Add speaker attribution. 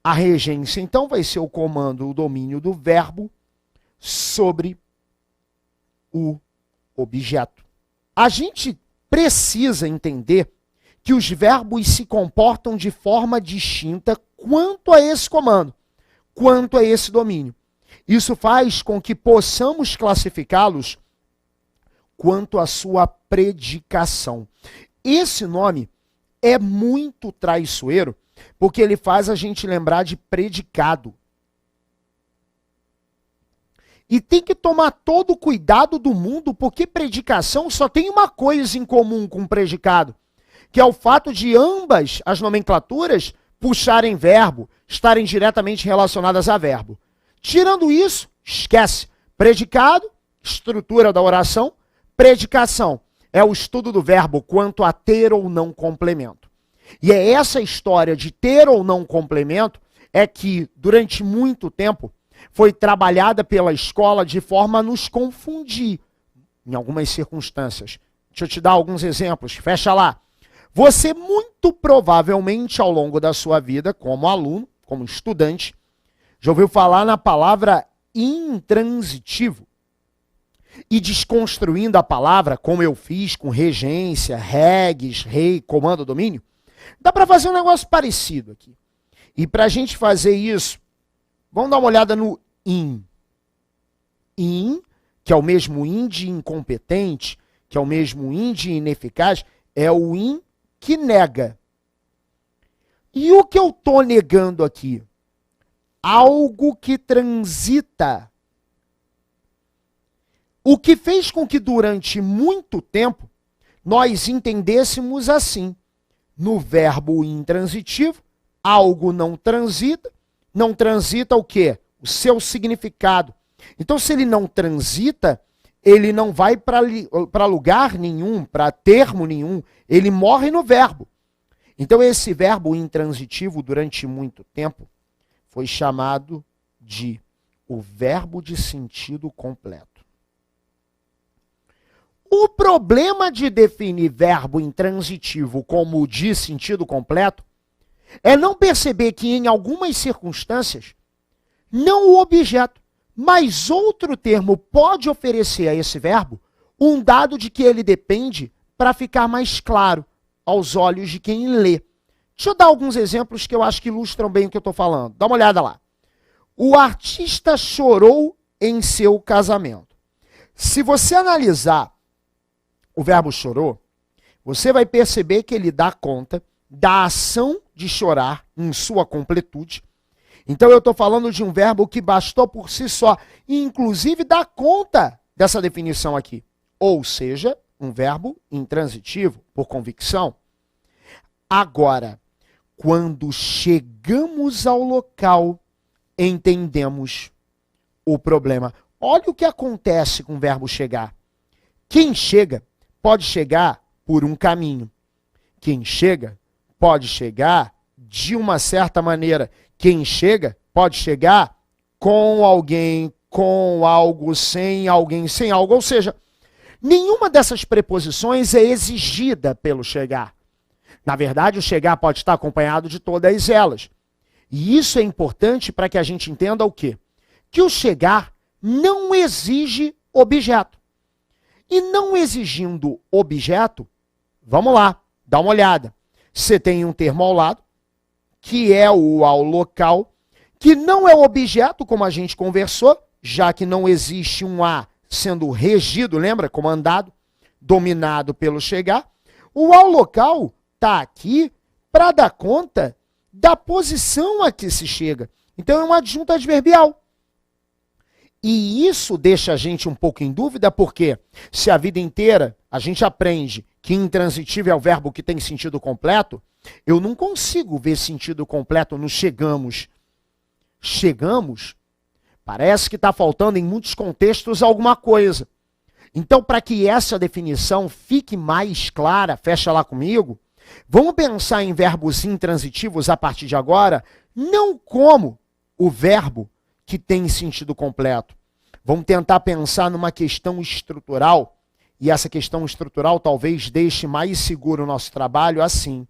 Speaker 1: A regência, então, vai ser o comando, o domínio do verbo sobre o objeto. A gente precisa entender que os verbos se comportam de forma distinta quanto a esse comando, quanto a esse domínio. Isso faz com que possamos classificá-los quanto à sua predicação. Esse nome é muito traiçoeiro, porque ele faz a gente lembrar de predicado. E tem que tomar todo o cuidado do mundo, porque predicação só tem uma coisa em comum com predicado, que é o fato de ambas as nomenclaturas puxarem verbo, estarem diretamente relacionadas a verbo. Tirando isso, esquece. Predicado, estrutura da oração. Predicação é o estudo do verbo quanto a ter ou não complemento. E é essa história de ter ou não complemento é que, durante muito tempo, foi trabalhada pela escola de forma a nos confundir em algumas circunstâncias. Deixa eu te dar alguns exemplos. Fecha lá. Você muito provavelmente, ao longo da sua vida, como aluno, como estudante, já ouviu falar na palavra intransitivo. E desconstruindo a palavra, como eu fiz com regência, reges, rei, comando, domínio, dá para fazer um negócio parecido aqui. E para a gente fazer isso, vamos dar uma olhada no in. In, que é o mesmo in de incompetente, que é o mesmo in de ineficaz, é o in que nega. E o que eu estou negando aqui? Algo que transita. O que fez com que durante muito tempo nós entendêssemos assim. No verbo intransitivo, algo não transita o quê? O seu significado. Então, se ele não transita, ele não vai para lugar nenhum, para termo nenhum, ele morre no verbo. Então, esse verbo intransitivo, durante muito tempo, foi chamado de o verbo de sentido completo. O problema de definir verbo intransitivo como de sentido completo é não perceber que, em algumas circunstâncias, não o objeto, mas outro termo pode oferecer a esse verbo um dado de que ele depende para ficar mais claro aos olhos de quem lê. Deixa eu dar alguns exemplos que eu acho que ilustram bem o que eu estou falando. Dá uma olhada lá. O artista chorou em seu casamento. Se você analisar o verbo chorou, você vai perceber que ele dá conta da ação de chorar em sua completude. Então eu estou falando de um verbo que bastou por si só, e inclusive dá conta dessa definição aqui. Ou seja, um verbo intransitivo, por convicção. Agora, quando chegamos ao local, entendemos o problema. Olha o que acontece com o verbo chegar. Quem chega pode chegar por um caminho. Quem chega pode chegar de uma certa maneira. Quem chega pode chegar com alguém, com algo, sem alguém, sem algo. Ou seja, nenhuma dessas preposições é exigida pelo chegar. Na verdade, o chegar pode estar acompanhado de todas elas. E isso é importante para que a gente entenda o quê? Que o chegar não exige objeto. E não exigindo objeto, vamos lá, dá uma olhada. Você tem um termo ao lado, que é o ao local, que não é objeto, como a gente conversou, já que não existe um A sendo regido, lembra? Comandado, dominado pelo chegar. O ao local está aqui para dar conta da posição a que se chega. Então é um adjunto adverbial. E isso deixa a gente um pouco em dúvida, porque se a vida inteira a gente aprende que intransitivo é o verbo que tem sentido completo, eu não consigo ver sentido completo no chegamos. Chegamos, parece que está faltando em muitos contextos alguma coisa. Então, para que essa definição fique mais clara, fecha lá comigo, vamos pensar em verbos intransitivos a partir de agora, não como o verbo que tem sentido completo. Vamos tentar pensar numa questão estrutural, e essa questão estrutural talvez deixe mais seguro o nosso trabalho assim.